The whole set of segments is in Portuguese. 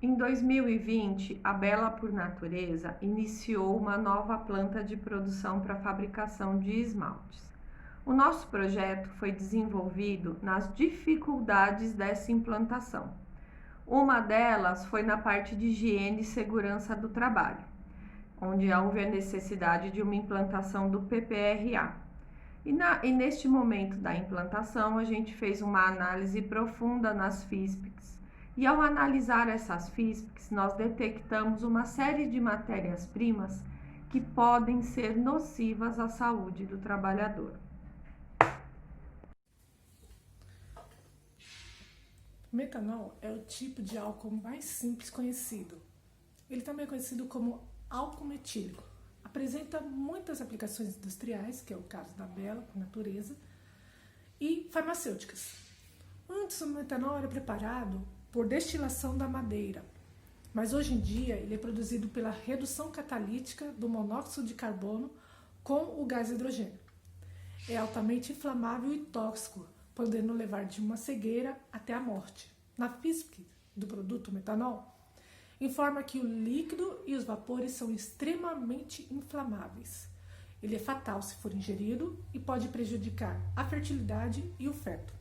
Em 2020, a Bela por Natureza iniciou uma nova planta de produção para fabricação de esmaltes. O nosso projeto foi desenvolvido nas dificuldades dessa implantação. Uma delas foi na parte de higiene e segurança do trabalho, onde houve a necessidade de uma implantação do PPRA. E neste momento da implantação, a gente fez uma análise profunda nas FISPICs. E ao analisar essas FISPICs, nós detectamos uma série de matérias-primas que podem ser nocivas à saúde do trabalhador. Metanol é o tipo de álcool mais simples conhecido. Ele também é conhecido como álcool metílico. Apresenta muitas aplicações industriais, que é o caso da Bela por Natureza, e farmacêuticas. Antes, o metanol era preparado por destilação da madeira, mas hoje em dia ele é produzido pela redução catalítica do monóxido de carbono com o gás hidrogênio. É altamente inflamável e tóxico, podendo levar de uma cegueira até a morte. Na FISP do produto metanol, informa que o líquido e os vapores são extremamente inflamáveis. Ele é fatal se for ingerido e pode prejudicar a fertilidade e o feto.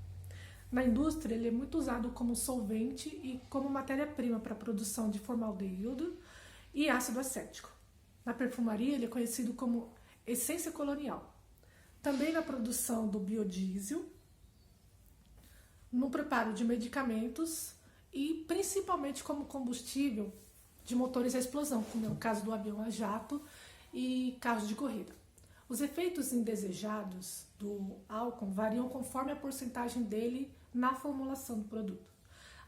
Na indústria, ele é muito usado como solvente e como matéria-prima para a produção de formaldeído e ácido acético. Na perfumaria, ele é conhecido como essência colonial. Também na produção do biodiesel, no preparo de medicamentos e principalmente como combustível de motores a explosão, como é o caso do avião a jato e carros de corrida. Os efeitos indesejados do álcool variam conforme a porcentagem dele na formulação do produto.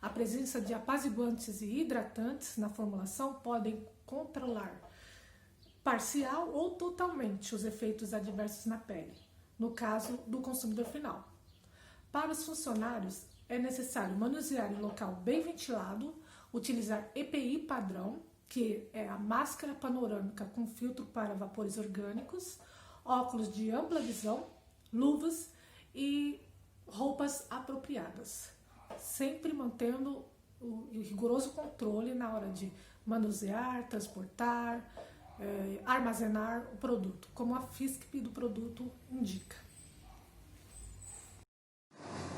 A presença de apaziguantes e hidratantes na formulação podem controlar parcial ou totalmente os efeitos adversos na pele, no caso do consumidor final. Para os funcionários, é necessário manusear em local bem ventilado, utilizar EPI padrão, que é a máscara panorâmica com filtro para vapores orgânicos, óculos de ampla visão, luvas e roupas apropriadas, sempre mantendo o rigoroso controle na hora de manusear, transportar, armazenar o produto, como a FISP do produto indica.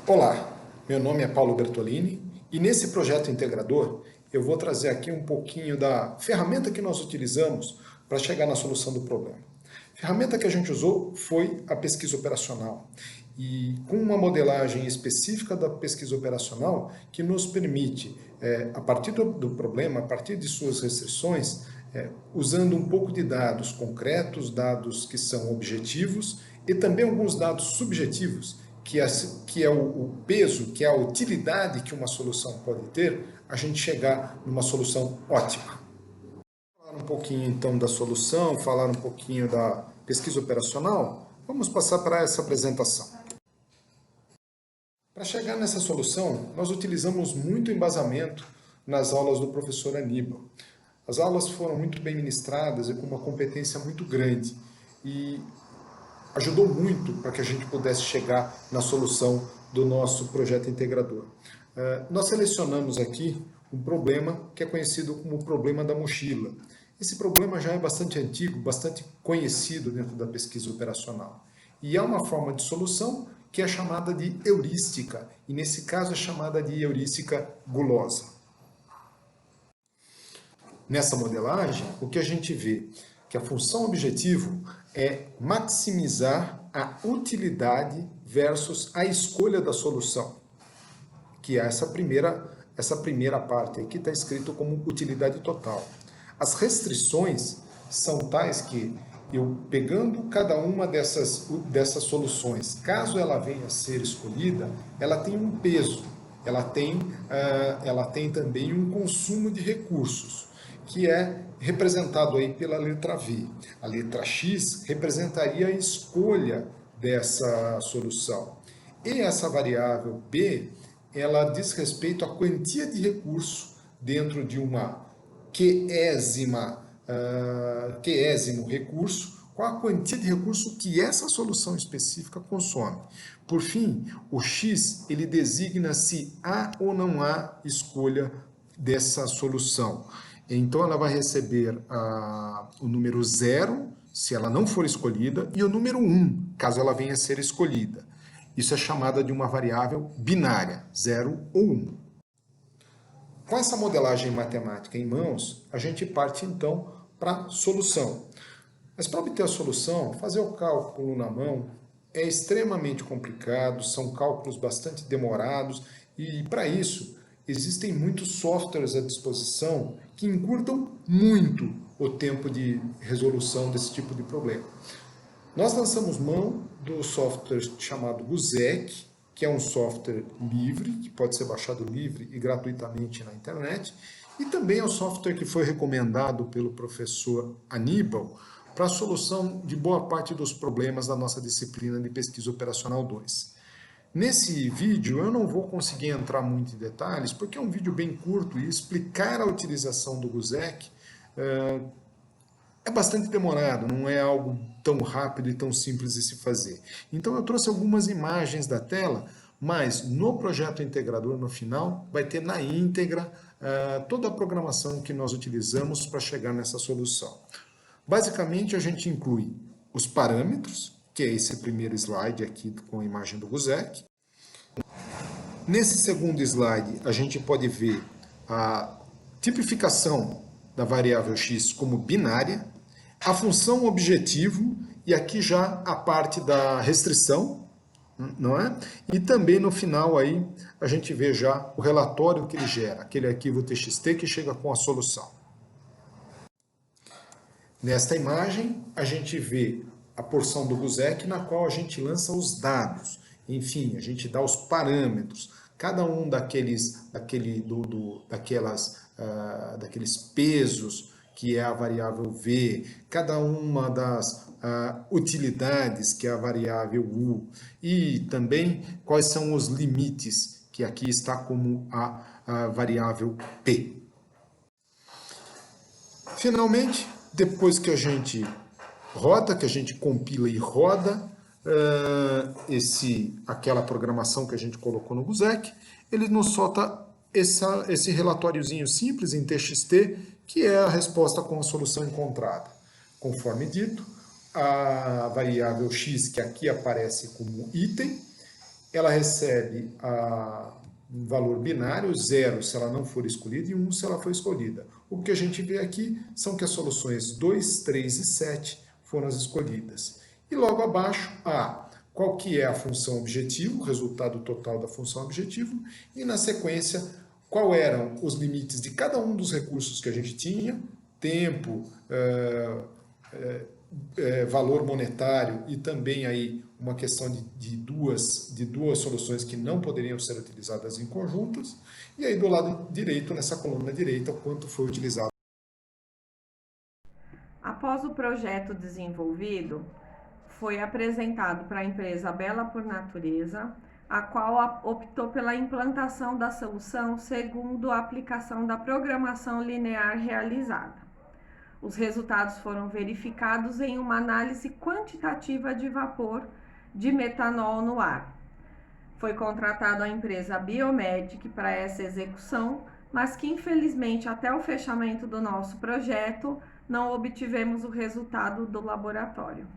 Olá, meu nome é Paulo Bertolini e nesse projeto integrador eu vou trazer aqui um pouquinho da ferramenta que nós utilizamos para chegar na solução do problema. A ferramenta que a gente usou foi a pesquisa operacional e com uma modelagem específica da pesquisa operacional que nos permite, a partir do problema, a partir de suas restrições, usando um pouco de dados concretos, dados que são objetivos e também alguns dados subjetivos, que é o peso, que é a utilidade que uma solução pode ter, a gente chegar numa solução ótima. Falar um pouquinho então da solução, falar um pouquinho da pesquisa operacional, vamos passar para essa apresentação. Para chegar nessa solução, nós utilizamos muito embasamento nas aulas do professor Aníbal. As aulas foram muito bem ministradas e com uma competência muito grande e ajudou muito para que a gente pudesse chegar na solução do nosso projeto integrador. Nós selecionamos aqui um problema que é conhecido como o problema da mochila. Esse problema já é bastante antigo, bastante conhecido dentro da pesquisa operacional. E há uma forma de solução que é chamada de heurística, e nesse caso é chamada de heurística gulosa. Nessa modelagem, o que a gente vê? Que a função objetivo é maximizar a utilidade versus a escolha da solução, que é essa primeira parte aqui está escrito como utilidade total. As restrições são tais que eu pegando cada uma dessas soluções, caso ela venha a ser escolhida, ela tem um peso, ela tem também um consumo de recursos, que é representado aí pela letra V. A letra X representaria a escolha dessa solução. E essa variável B, ela diz respeito à quantia de recurso dentro de uma quésimo recurso, qual a quantia de recurso que essa solução específica consome. Por fim, o X, ele designa se há ou não há escolha dessa solução. Então, ela vai receber o número 0, se ela não for escolhida, e o número 1, caso ela venha a ser escolhida. Isso é chamada de uma variável binária, 0 ou 1. Com essa modelagem matemática em mãos, a gente parte então para a solução. Mas para obter a solução, fazer o cálculo na mão é extremamente complicado, são cálculos bastante demorados e para isso existem muitos softwares à disposição que encurtam muito o tempo de resolução desse tipo de problema. Nós lançamos mão do software chamado GUSEC, que é um software livre, que pode ser baixado livre e gratuitamente na internet, e também é um software que foi recomendado pelo professor Aníbal para a solução de boa parte dos problemas da nossa disciplina de Pesquisa Operacional 2. Nesse vídeo eu não vou conseguir entrar muito em detalhes, porque é um vídeo bem curto e explicar a utilização do GUSEC é bastante demorado, não é algo tão rápido e tão simples de se fazer. Então eu trouxe algumas imagens da tela, mas no projeto integrador, no final, vai ter na íntegra toda a programação que nós utilizamos para chegar nessa solução. Basicamente, a gente inclui os parâmetros, que é esse primeiro slide aqui com a imagem do GUSEC. Nesse segundo slide, a gente pode ver a tipificação da variável x como binária, a função objetivo e aqui já a parte da restrição, não é? E também no final aí a gente vê já o relatório que ele gera, aquele arquivo TXT que chega com a solução. Nesta imagem a gente vê a porção do GUSEC na qual a gente lança os dados. Enfim, a gente dá os parâmetros, cada um daqueles pesos, que é a variável V, cada uma das utilidades, que é a variável U, e também quais são os limites, que aqui está como a variável P. Finalmente, depois que a gente roda, que a gente compila e roda aquela programação que a gente colocou no GUSEC, ele nos solta esse relatóriozinho simples em TXT, que é a resposta com a solução encontrada. Conforme dito, a variável x, que aqui aparece como item, ela recebe um valor binário, 0 se ela não for escolhida e 1 se ela for escolhida. O que a gente vê aqui são que as soluções 2, 3 e 7 foram as escolhidas. E logo abaixo, qual que é a função objetivo, o resultado total da função objetivo, e na sequência, qual eram os limites de cada um dos recursos que a gente tinha, tempo, valor monetário e também aí uma questão de duas soluções que não poderiam ser utilizadas em conjuntas, e aí do lado direito, nessa coluna direita, o quanto foi utilizado. Após o projeto desenvolvido, foi apresentado para a empresa Bela por Natureza, a qual optou pela implantação da solução segundo a aplicação da programação linear realizada. Os resultados foram verificados em uma análise quantitativa de vapor de metanol no ar. Foi contratada a empresa Biomedic para essa execução, mas que infelizmente até o fechamento do nosso projeto não obtivemos o resultado do laboratório.